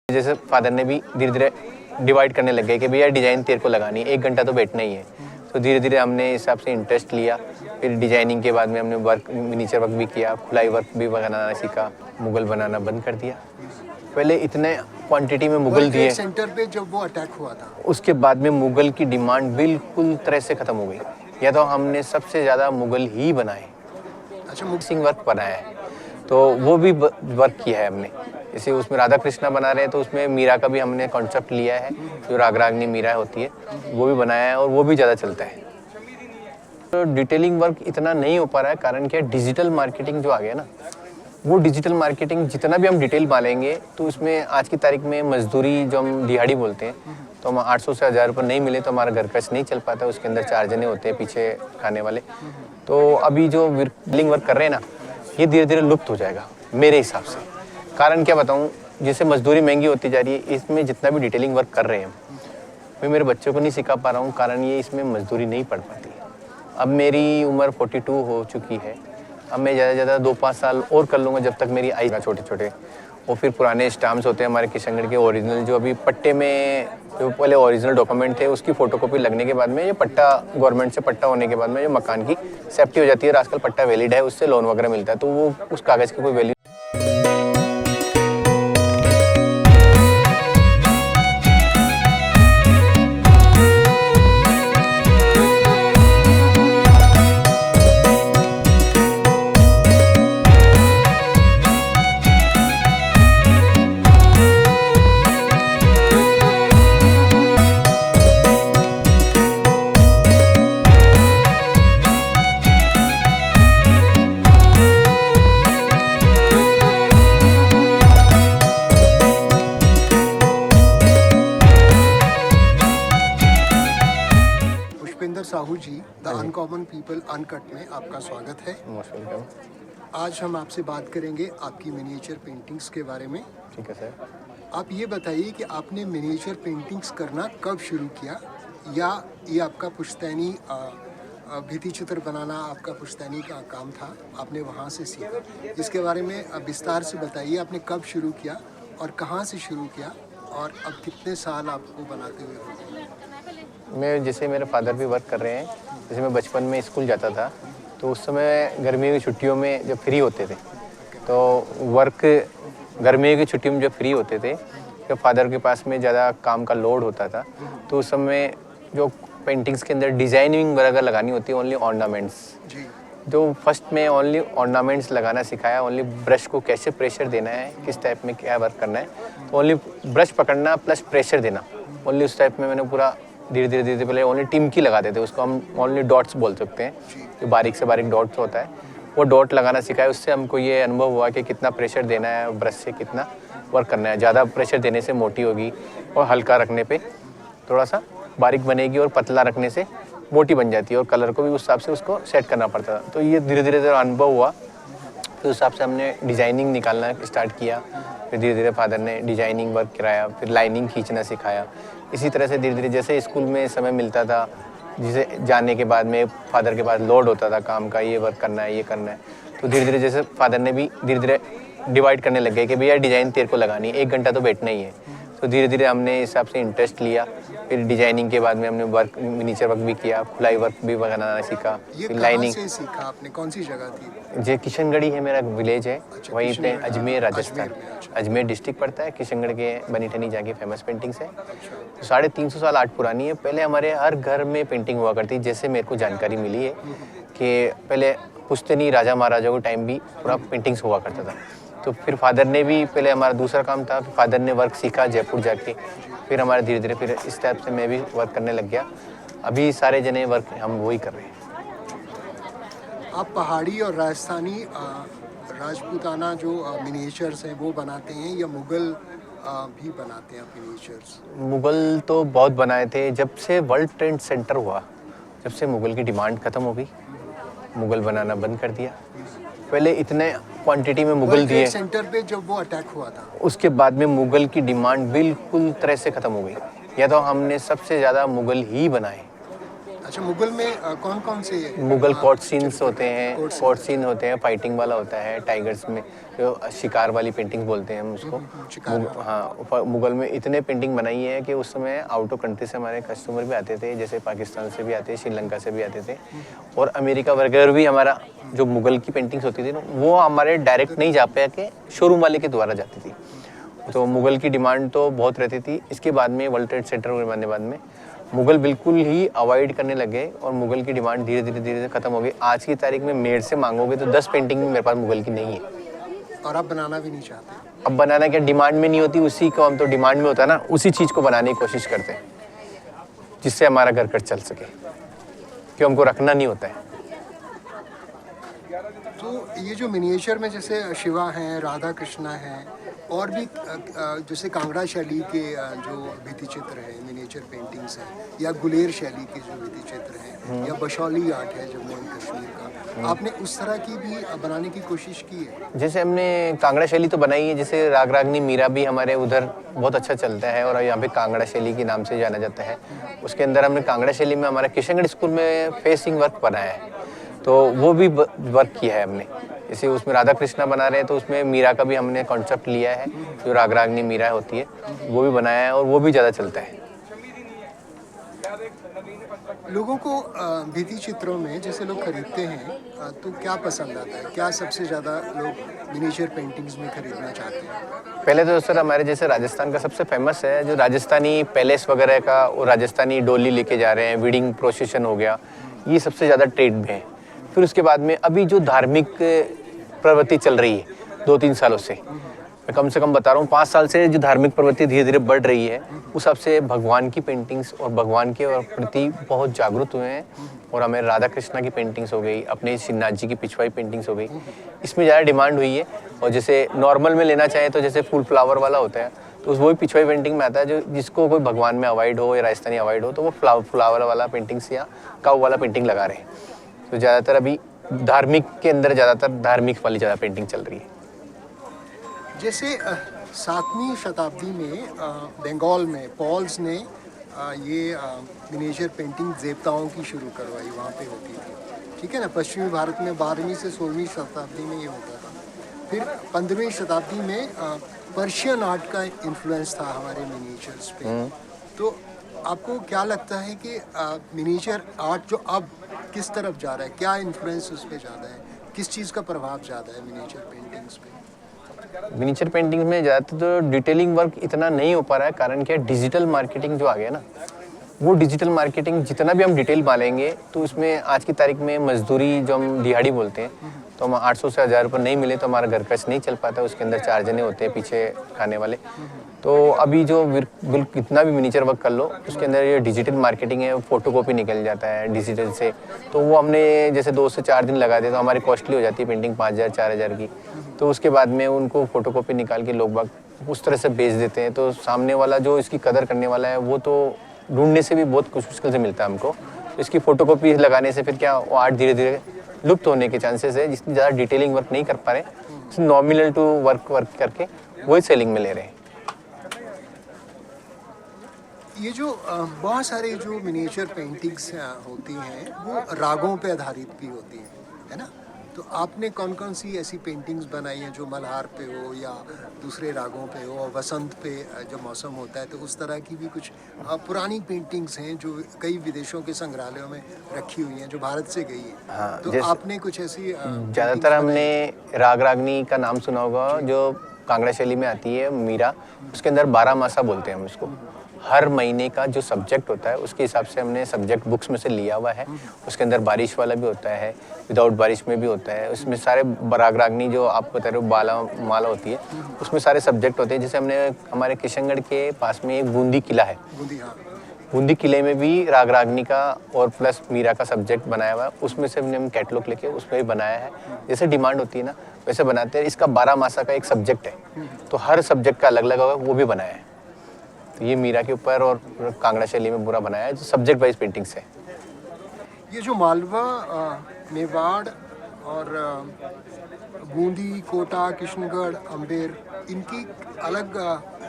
जैसे फादर ने भी धीरे धीरे डिवाइड करने लग गए कि भैया डिज़ाइन तेरे को लगानी है, 1 घंटा तो बैठना ही है। तो धीरे धीरे हमने इस हिसाब से इंटरेस्ट लिया। फिर डिजाइनिंग के बाद में हमने वर्क, मिनीचर वर्क भी किया, खुलाई वर्क भी बनाना सीखा, मुगल बनाना बंद कर दिया। पहले इतने क्वांटिटी में मुगल दिए सेंटर पे जब वो अटैक हुआ था, उसके बाद में मुगल की डिमांड बिल्कुल तरह से ख़त्म हो गई। या तो हमने सबसे ज़्यादा मुगल ही बनाए। अच्छा, मिक्सिंग वर्क बनाया है तो वो भी वर्क किया है हमने। जैसे उसमें राधा कृष्णा बना रहे हैं तो उसमें मीरा का भी हमने कॉन्सेप्ट लिया है, जो राग रागनी मीरा होती है वो भी बनाया है और वो भी ज़्यादा चलता है। तो डिटेलिंग वर्क इतना नहीं हो पा रहा है, कारण क्या है, डिजिटल मार्केटिंग जो आ गया ना, वो डिजिटल मार्केटिंग जितना भी हम डिटेल डालेंगे तो उसमें आज की तारीख में मजदूरी जो हम दिहाड़ी बोलते हैं, तो हम 800 से 1000 रुपये नहीं मिले तो हमारा घर खर्च नहीं चल पाता। उसके अंदर 4 जने होते हैं पीछे खाने वाले। तो अभी जो डिटेलिंग वर्क कर रहे हैं ना, ये धीरे धीरे लुप्त हो जाएगा मेरे हिसाब से। कारण क्या बताऊँ, जैसे मजदूरी महंगी होती जा रही है, इसमें जितना भी डिटेलिंग वर्क कर रहे हैं मैं मेरे बच्चों को नहीं सिखा पा रहा हूँ, कारण ये इसमें मजदूरी नहीं पड़ पाती। अब मेरी उम्र 42 हो चुकी है, अब मैं ज़्यादा से ज़्यादा 2-5 साल और कर लूँगा जब तक मेरी आई छोटे छोटे। और फिर पुराने स्टाम्प्स होते हैं हमारे किशनगढ़ के ओरिजिनल, जो अभी पट्टे में जो पहले ओरिजिनल डॉक्यूमेंट थे उसकी फ़ोटोकॉपी लगने के बाद में ये पट्टा गवर्नमेंट से पट्टा होने के बाद में जो मकान की सेफ्टी हो जाती है और आजकल पट्टा वैलिड है, उससे लोन वगैरह मिलता है, तो वो उस कागज़ की कोई value. Pushpendra Sahu ji, the uncommon people uncut में आपका स्वागत है। आज हम आपसे बात करेंगे आपकी मिनिएचर पेंटिंग्स के बारे में। ठीक है सर। आप ये बताइए कि आपने मिनिएचर पेंटिंग्स करना कब शुरू किया, या ये आपका पुश्तैनी भित्ति चित्र बनाना आपका पुश्तैनी का काम था, आपने वहाँ से सीखा? इसके बारे में विस्तार से बताइए, आपने कब शुरू किया और कहाँ से शुरू किया, और अब कितने साल आपको बनाते हुए हो गए? मैं जैसे मेरे फादर भी वर्क कर रहे हैं, जैसे मैं बचपन में स्कूल जाता था तो उस समय गर्मियों की छुट्टियों में जब फ्री होते थे तो वर्क, गर्मियों की छुट्टियों में जब फ्री होते थे, जब फादर के पास में ज़्यादा काम का लोड होता था तो उस समय जो पेंटिंग्स के अंदर डिज़ाइनिंग वगैरह लगानी होती है, ओनली ऑर्नामेंट्स, जो फर्स्ट में ओनली ऑर्नामेंट्स लगाना सिखाया। ओनली ब्रश को कैसे प्रेशर देना है, किस टाइप में क्या वर्क करना है, तो ओनली ब्रश पकड़ना प्लस प्रेशर देना, ओनली उस टाइप में मैंने पूरा धीरे धीरे पहले ओनली टिमकी लगाते थे, उसको हम ओनली डॉट्स बोल सकते हैं, जो बारीक से बारीक डॉट्स होता है वो डॉट लगाना सिखाया। उससे हमको ये अनुभव हुआ कि कितना प्रेशर देना है, ब्रश से कितना वर्क करना है। ज़्यादा प्रेशर देने से मोटी होगी और हल्का रखने पे थोड़ा सा बारीक बनेगी, और पतला रखने से मोटी बन जाती है, और कलर को भी उस हिसाब से उसको सेट करना पड़ता था। तो ये धीरे धीरे अनुभव हुआ, फिर उस हिसाब से हमने डिज़ाइनिंग निकालना स्टार्ट किया। फिर धीरे धीरे फादर ने डिज़ाइनिंग वर्क कराया, फिर लाइनिंग खींचना सिखाया। इसी तरह से धीरे धीरे जैसे स्कूल में समय मिलता था, जिसे जाने के बाद में फादर के पास लोड होता था काम का, ये वर्क करना है, ये करना है, तो धीरे धीरे जैसे फादर ने भी धीरे धीरे डिवाइड करने लग गए कि भैया डिज़ाइन तेरे को लगानी है, 1 घंटा तो बैठना ही है। तो धीरे धीरे हमने इस हिसाब से इंटरेस्ट लिया। फिर डिजाइनिंग के बाद में हमने वर्क, मिनीचर वर्क भी किया, खुलाई वर्क भी बनाना सीखा। ये फिर लाइनिंग से सीखा आपने? कौन सी जगह थी? जो किशनगढ़ी है, मेरा विलेज है। अच्छा, वहीं पे अजमेर, अच्छा। राजस्थान, अजमेर डिस्ट्रिक्ट पड़ता है। किशनगढ़ के बनी ठनी जाके फेमस पेंटिंग्स है। 350 साल आर्ट पुरानी है। पहले हमारे हर घर में पेंटिंग हुआ करती, जैसे मेरे को जानकारी मिली है कि पहले पुश्तैनी राजा महाराजा को टाइम भी पूरा पेंटिंग्स हुआ करता था। तो फिर फादर ने भी, पहले हमारा दूसरा काम था, फिर फादर ने वर्क सीखा जयपुर जाके, फिर हमारा धीरे धीरे फिर इस टाइप से मैं भी वर्क करने लग गया। अभी सारे जने वर्क हम वही कर रहे हैं। आप पहाड़ी और राजस्थानी राजपूताना जो मिनिएचर्स हैं वो बनाते हैं, या मुगल भी बनाते हैं आप मिनिएचर्स? मुगल तो बहुत बनाए थे। जब से वर्ल्ड ट्रेड सेंटर हुआ, जब से मुगल की डिमांड ख़त्म हो गई, मुगल बनाना बंद कर दिया। पहले इतने क्वांटिटी में मुगल दिए सेंटर पे जब वो अटैक हुआ था, उसके बाद में मुगल की डिमांड बिल्कुल तरह से ख़त्म हो गई। या तो हमने सबसे ज़्यादा मुगल ही बनाए। अच्छा, मुगल में कौन कौन से मुगल कोर्ट सीन्स होते हैं, कोर्ट सीन सीन होते हैं, फाइटिंग वाला होता है, टाइगर्स में जो शिकार वाली पेंटिंग बोलते हैं हम उसको। शिकार, हाँ, मुगल में इतने पेंटिंग बनाई है कि उस समय आउट ऑफ कंट्री से हमारे कस्टमर भी आते थे, जैसे पाकिस्तान से भी आते, श्रीलंका से भी आते थे, और अमेरिका वगैरह भी हमारा जो मुगल की पेंटिंग्स होती थी ना, वो हमारे डायरेक्ट नहीं जा पाया कि शोरूम वाले के द्वारा जाती थी। तो मुगल की डिमांड तो बहुत रहती थी। इसके बाद में वर्ल्ड ट्रेड सेंटर बनने बाद में मुगल बिल्कुल ही अवॉइड करने लगे और मुगल की डिमांड धीरे धीरे खत्म हो गई। आज की तारीख में मेड से मांगोगे तो 10 पेंटिंग मेरे पास मुगल की नहीं है। और आप बनाना भी नहीं चाहते? अब बनाना क्या, डिमांड में नहीं होती, उसी को हम तो डिमांड में होता है ना, उसी चीज़ को बनाने की कोशिश करते हैं जिससे हमारा घर खर्च चल सके, क्यों हमको रखना नहीं होता है। तो ये जो मिनिएचर में जैसे शिवा हैं, राधा कृष्णा हैं, और भी जैसे कांगड़ा शैली के जो भित्ति चित्र हैं, मिनिएचर पेंटिंग्स हैं, या गुलेर शैली के जो भित्ति चित्र हैं, या बशौली आर्ट है जम्मू एंड कश्मीर का, आपने उस तरह की भी बनाने की कोशिश की है? जैसे हमने कांगड़ा शैली तो बनाई है, जैसे राग रागनी मीरा भी हमारे उधर बहुत अच्छा चलता है और यहाँ पे कांगड़ा शैली के नाम से जाना जाता है। उसके अंदर हमने कांगड़ा शैली में हमारा किशनगढ़ स्कूल में फेसिंग वर्क बनाया है, तो वो भी वर्क किया है हमने। जैसे उसमें राधा कृष्णा बना रहे हैं तो उसमें मीरा का भी हमने कॉन्सेप्ट लिया है, जो राग रागनी मीरा होती है वो भी बनाया है, और वो भी ज़्यादा चलता है। लोगों को भित्ति चित्रों में जैसे लोग खरीदते हैं तो क्या पसंद आता है? क्या सबसे ज़्यादा लोग मिनिएचर पेंटिंग्स में खरीदना चाहते हैं? पहले तो सर हमारे जैसे राजस्थान का सबसे फेमस है जो राजस्थानी पैलेस वगैरह का, और राजस्थानी डोली लेके जा रहे हैं, वीडिंग प्रोसेशन हो गया, ये सबसे ज़्यादा ट्रेंड में है। फिर उसके बाद में अभी जो धार्मिक प्रवृत्ति चल रही है 2-3 सालों से, मैं कम से कम बता रहा हूँ 5 साल से जो धार्मिक प्रवृत्ति धीरे धीरे बढ़ रही है, उस हिसाब से भगवान की पेंटिंग्स और भगवान के प्रति बहुत जागरूक हुए हैं। और हमें राधा कृष्णा की पेंटिंग्स हो गई, अपने श्रीनाथ जी की पिछवाई पेंटिंग्स हो गई, इसमें ज़्यादा डिमांड हुई है। और जैसे नॉर्मल में लेना चाहें तो जैसे फुल फ्लावर वाला होता है तो वही पिछवाई पेंटिंग में आता है, जो जिसको कोई भगवान में अवॉइड हो या राजस्थानी अवॉइड हो तो वो फ्लावर वाला पेंटिंग्स या काऊ वाला पेंटिंग लगा रहे हैं। तो ज़्यादातर अभी धार्मिक के अंदर ज़्यादातर धार्मिक वाली ज़्यादा पेंटिंग चल रही है। जैसे 7वीं शताब्दी में बंगाल में पॉल्स ने ये मिनिएचर पेंटिंग देवताओं की शुरू करवाई, वहाँ पे होती थी, ठीक है ना। पश्चिमी भारत में 12वीं से 16वीं शताब्दी में ये होता था। फिर 15वीं शताब्दी में पर्शियन आर्ट का इन्फ्लुएंस था हमारे मिनिएचर्स पे। तो आपको क्या लगता है कि मिनिएचर आर्ट जो अब किस तरफ जा रहा है, क्या इन्फ्लुएंस उस पर ज़्यादा है, किस चीज़ का प्रभाव ज़्यादा है मिनिएचर पेंटिंग्स पे? मिनिएचर पेंटिंग में ज़्यादातर तो डिटेलिंग वर्क इतना नहीं हो पा रहा है, कारण क्या, डिजिटल मार्केटिंग जो आ गया ना, वो डिजिटल मार्केटिंग जितना भी हम डिटेल मालेंगे तो उसमें आज की तारीख में मजदूरी जो हम दिहाड़ी बोलते हैं, तो हम 800 से 1000 रुपये नहीं मिले तो हमारा घर खर्च नहीं चल पाता। उसके अंदर 4 जने होते हैं पीछे खाने वाले। तो अभी जो कितना भी मिनिएचर वर्क कर लो उसके अंदर ये डिजिटल मार्केटिंग है, फोटो कॉपी निकल जाता है डिजिटल से, तो वो हमने जैसे 2 से 4 दिन लगा दे तो हमारी कॉस्टली हो जाती है पेंटिंग 5000 4000 की। तो उसके बाद में उनको फोटो कॉपी निकाल के लोग बाग उस तरह से बेच देते हैं, तो सामने वाला जो इसकी कदर करने वाला है वो तो ढूंढने से भी बहुत कुछ मुश्किल से मिलता है हमको। तो इसकी फोटो कॉपी लगाने से फिर क्या, वो आर्ट धीरे धीरे लुप्त होने के चांसेस है। जितनी ज़्यादा डिटेलिंग वर्क नहीं कर पा रहे, नॉमिनल टू वर्क करके वही सेलिंग में ले रहे हैं। ये जो बहुत सारे जो मिनिएचर पेंटिंग्स होती हैं वो रागों पे आधारित भी होती हैं, है ना। तो आपने कौन कौन सी ऐसी पेंटिंग्स बनाई हैं जो मल्हार पे हो या दूसरे रागों पे हो, और वसंत पे जब मौसम होता है तो उस तरह की भी कुछ पुरानी पेंटिंग्स हैं जो कई विदेशों के संग्रहालयों में रखी हुई हैं जो भारत से गई है? हाँ, तो आपने कुछ ऐसी ज़्यादातर हमने राग रागनी का नाम सुना होगा, जो कांगड़ा शैली में आती है मीरा, उसके अंदर 12 मासा बोलते हैं हम उसको। हर महीने का जो सब्जेक्ट होता है उसके हिसाब से हमने सब्जेक्ट बुक्स में से लिया हुआ है। उसके अंदर बारिश वाला भी होता है, विदाउट बारिश में भी होता है। उसमें सारे राग रागनी जो आप बता रहे हो बाला माला होती है, उसमें सारे सब्जेक्ट होते हैं। जैसे हमने हमारे किशनगढ़ के पास में एक बूंदी किला है, बूंदी किले में भी राग रागनी का और प्लस मीरा का सब्जेक्ट बनाया हुआ है। उसमें से हमने कैटलॉग लेके उसमें भी बनाया है। जैसे डिमांड होती है ना वैसे बनाते हैं। इसका 12 मासा का एक सब्जेक्ट है, तो हर सब्जेक्ट का अलग अलग होगा, वो भी बनाया है। तो ये मीरा के ऊपर और कांगड़ा शैली में पूरा बनाया है, जो सब्जेक्ट वाइज पेंटिंग्स है। ये जो मालवा, मेवाड़ और बूंदी, कोटा, किशनगढ़, अम्बेर, इनकी अलग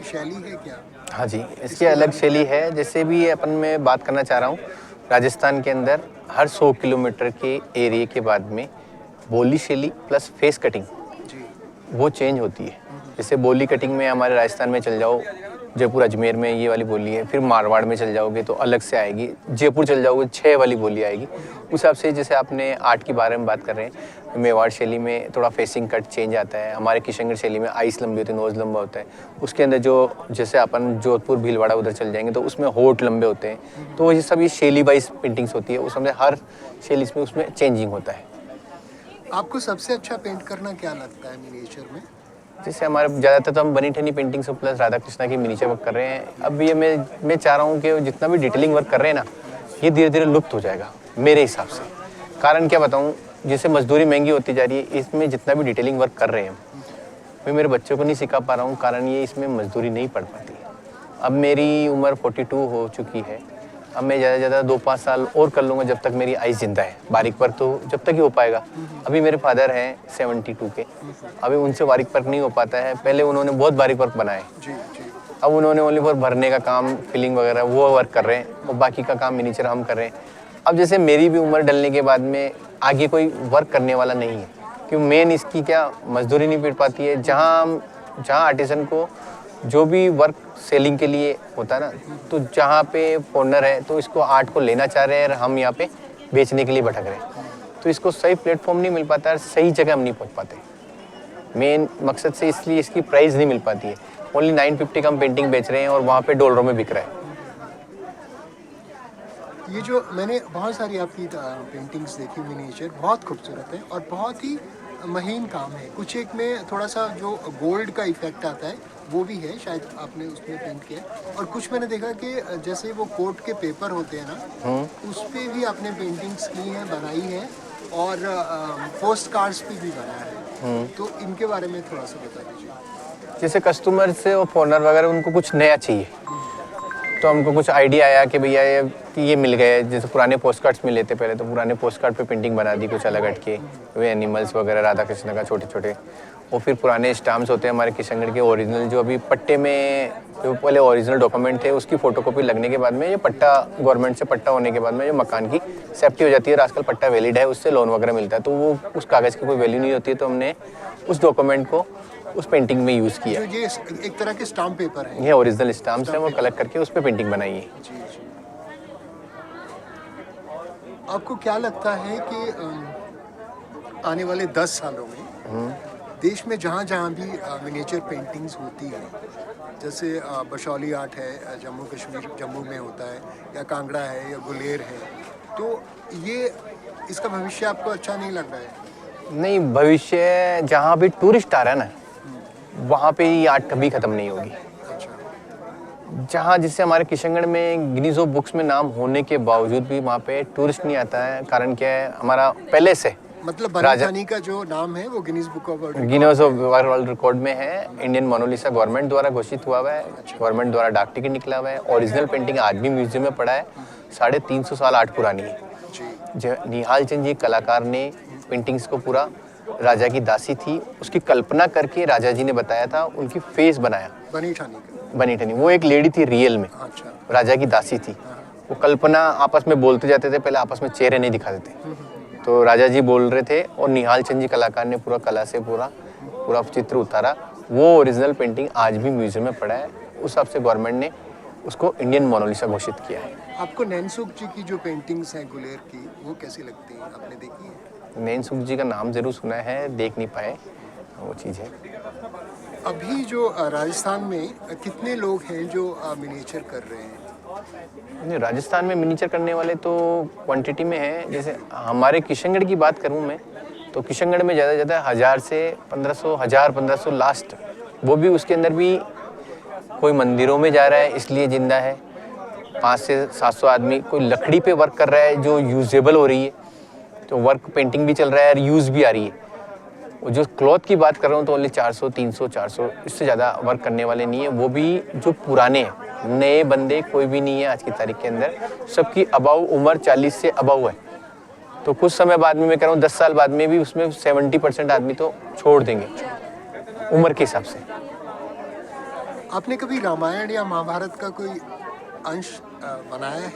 शैली है क्या? हाँ जी, इसकी अलग शैली है। जैसे भी अपन मैं बात करना चाह रहा हूँ, राजस्थान के अंदर हर 100 किलोमीटर के एरिया के बाद में बोली शैली प्लस फेस कटिंग जी। वो चेंज होती है। जैसे बोली कटिंग में हमारे राजस्थान में चल जाओ, जयपुर अजमेर में ये वाली बोली है, फिर मारवाड़ में चल जाओगे तो अलग से आएगी, जयपुर चल जाओगे 6 वाली बोली आएगी। उस हिसाब से जैसे आपने आर्ट के बारे में बात कर रहे हैं, मेवाड़ शैली में थोड़ा फेसिंग कट चेंज आता है, हमारे किशनगढ़ शैली में आइस लंबी होती है, नोज़ लंबा होता है, उसके अंदर जो जैसे अपन जोधपुर भीलवाड़ा उधर चल जाएंगे तो उसमें होठ लंबे होते हैं। तो ये सब ये शैली वाइज पेंटिंग्स होती है, उसमें हर शैली में उसमें चेंजिंग होता है। आपको सबसे अच्छा पेंट करना क्या लगता है मिनिएचर में? जैसे हमारे ज़्यादातर तो हम बनी ठनी पेंटिंग्स प्लस राधा कृष्णा की मिनीचर वर्क कर रहे हैं। अब ये मैं चाह रहा हूँ कि जितना भी डिटेलिंग वर्क कर रहे हैं ना, ये धीरे धीरे लुप्त हो जाएगा मेरे हिसाब से। कारण क्या बताऊँ, जैसे मजदूरी महंगी होती जा रही है, इसमें जितना भी डिटेलिंग वर्क कर रहे हैं मैं मेरे बच्चों को नहीं सिखा पा रहा हूँ, कारण ये इसमें मजदूरी नहीं पड़ पाती है। अब मेरी उम्र 42 हो चुकी है, अब मैं ज़्यादा से ज़्यादा 2-5 साल और कर लूँगा जब तक मेरी आइज़ जिंदा है। बारीक वर्क तो जब तक ही हो पाएगा। अभी मेरे फादर हैं 72 के, अभी उनसे बारीक वर्क नहीं हो पाता है। पहले उन्होंने बहुत बारीक वर्क बनाए, जी जी। अब उन्होंने ओनली फॉर भरने का काम, फिलिंग वगैरह वो वर्क कर रहे हैं और बाकी का काम मिनीचर हम कर रहे हैं। अब जैसे मेरी भी उम्र डलने के बाद में आगे कोई वर्क करने वाला नहीं है, क्योंकि मेन इसकी क्या मजदूरी नहीं मिल पाती है। जहाँ आर्टिसन को जो भी वर्क सेलिंग के लिए होता है ना, तो जहाँ पे फॉरनर है तो इसको आर्ट को लेना चाह रहे हैं और हम यहाँ पे बेचने के लिए भटक रहे हैं, तो इसको सही प्लेटफॉर्म नहीं मिल पाता है, सही जगह हम नहीं पहुँच पाते। मेन मकसद से इसलिए इसकी प्राइस नहीं मिल पाती है। ओनली 950 का हम पेंटिंग बेच रहे हैं और वहाँ पे डॉलरों में बिक रहा है। ये जो मैंने बहुत सारी आपकी पेंटिंग्स देखी मिनिएचर, बहुत खूबसूरत है और बहुत ही महीन काम है। कुछ एक में थोड़ा सा जो गोल्ड का इफेक्ट आता है वो भी है, शायद आपने उसमें पेंट किया है। और कुछ मैंने देखा कि जैसे वो कोट के पेपर होते हैं ना, उस पर भी आपने पेंटिंग्स की हैं, बनाई है और पोस्ट कार्ड्स पे भी बनाया है। तो इनके बारे में थोड़ा सा बता दीजिए। जैसे कस्टमर से और फॉरनर वगैरह उनको कुछ नया चाहिए, तो हमको कुछ आइडिया आया कि भैया ये मिल गए। जैसे पुराने पोस्ट कार्ड्स मिले थे पहले, तो पुराने पोस्ट कार्ड पे पेंटिंग बना दी कुछ अलग हटके, वे एनिमल्स वगैरह राधा कृष्ण का छोटे छोटे। और फिर पुराने स्टाम्प्स होते हैं हमारे किशनगढ़ के ओरिजिनल, जो अभी पट्टे में जो पहले ओरिजिनल डॉक्यूमेंट थे उसकी फ़ोटोकॉपी लगने के बाद में ये पट्टा गवर्नमेंट से पट्टा होने के बाद में जो मकान की सेफ्टी हो जाती है और आजकल पट्टा वैलिड है, उससे लोन वगैरह मिलता है, तो वो उस कागज़ की कोई वैल्यू नहीं होती है, तो हमने उस डॉक्यूमेंट को उस पेंटिंग में यूज़ किया। जो ये एक तरह के स्टाम्प पेपर है, ये ओरिजिनल स्टाम्प्स हैं, वो कलेक्ट करके उस पर पेंटिंग बनाई है। जी जी। आपको क्या लगता है कि आने वाले 10 सालों में देश में जहाँ जहाँ भी मिनिएचर पेंटिंग्स होती है, जैसे बशौली आर्ट है जम्मू कश्मीर, जम्मू में होता है, या कांगड़ा है या गुलेर है, तो ये इसका भविष्य आपको अच्छा नहीं लग रहा है? नहीं, भविष्य जहाँ भी टूरिस्ट आ रहा है ना, वहाँ पे ये आर्ट कभी ख़त्म नहीं होगी। अच्छा। जहाँ जिससे हमारे किशनगढ़ में गिनीज ऑफ बुक्स में नाम होने के बावजूद भी वहाँ पे टूरिस्ट नहीं आता है। कारण क्या है, हमारा पहले से मतलब बनी का जो नाम है वो Guinness book of world record में है। इंडियन मोनालिसा गवर्नमेंट द्वारा घोषित हुआ है, गवर्नमेंट द्वारा डाक टिकट निकला हुआ है। ओरिजिनल पेंटिंग आज भी म्यूजियम में पड़ा है, 350 साल आर्ट पुरानी है। निहाल चंद जी कलाकार ने पेंटिंग्स को पूरा राजा की दासी थी उसकी कल्पना करके राजा जी ने बताया था, उनकी फेस बनाया बनी ठनी। वो एक लेडी थी रियल में। अच्छा। राजा की दासी थी। वो कल्पना आपस में बोलते जाते थे, पहले आपस में चेहरे नहीं दिखाते थे, तो राजा जी बोल रहे थे और निहाल चंद जी कलाकार ने पूरा कला से पूरा चित्र उतारा। वो ओरिजिनल पेंटिंग आज भी म्यूजियम में पड़ा है। उस हिसाब से गवर्नमेंट ने उसको इंडियन मोनालिसा घोषित किया है। आपको नैनसुख जी की जो पेंटिंग्स हैं गुलेर की, वो कैसी लगती हैं, आपने देखी है? नैनसुख जी का नाम जरूर सुना है, देख नहीं पाए, वो चीज़ है। अभी जो राजस्थान में कितने लोग हैं जो मिनिएचर कर रहे हैं? नहीं, राजस्थान में मिनीचर करने वाले तो क्वांटिटी में है। जैसे हमारे किशनगढ़ की बात करूं मैं, तो किशनगढ़ में ज़्यादा से ज़्यादा 1000 से 1500 लास्ट, वो भी उसके अंदर भी कोई मंदिरों में जा रहा है इसलिए जिंदा है। 500 से 700 आदमी कोई लकड़ी पे वर्क कर रहा है जो यूजेबल हो रही है, तो वर्क पेंटिंग भी चल रहा है और यूज़ भी आ रही है। और जो क्लॉथ की बात कर रहा हूँ तो ओनली 400, 300, 400, इससे ज़्यादा वर्क करने वाले नहीं है। वो भी जो पुराने हैं, नए बंदे कोई भी नहीं है आज की तारीख के अंदर। सबकी अबाउ उम्र 40 से अबाउ है, तो कुछ समय बाद में मैं कह रहा हूँ 10 साल बाद में भी उसमें 70% आदमी तो छोड़ देंगे उम्र के हिसाब से। आपने कभी रामायण या महाभारत का कोई अंश बनाया है?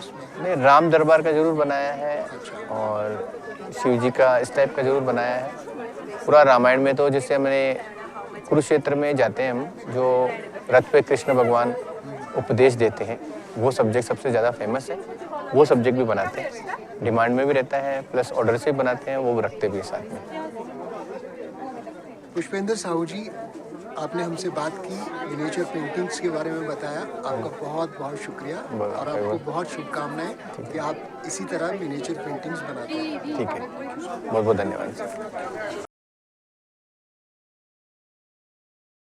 उसमें? नहीं, राम दरबार का जरूर बनाया है और शिव जी का इस टाइप का जरूर बनाया है। पूरा रामायण में तो जैसे हमने कुरुक्षेत्र में जाते हैं हम, जो रथ पे कृष्ण भगवान उपदेश देते हैं, वो सब्जेक्ट सबसे ज़्यादा फेमस है। वो सब्जेक्ट भी बनाते हैं, डिमांड में भी रहता है, प्लस ऑर्डर से भी बनाते हैं, वो रखते भी हैं साथ में। पुष्पेंद्र साहू जी, आपने हमसे बात की, मिनिएचर पेंटिंग्स के बारे में बताया। आपका बहुत बहुत शुक्रिया और आपको बहुत शुभकामनाएं कि आप इसी तरह मिनिएचर पेंटिंग्स बनाते हैं। ठीक है, बहुत बहुत धन्यवाद।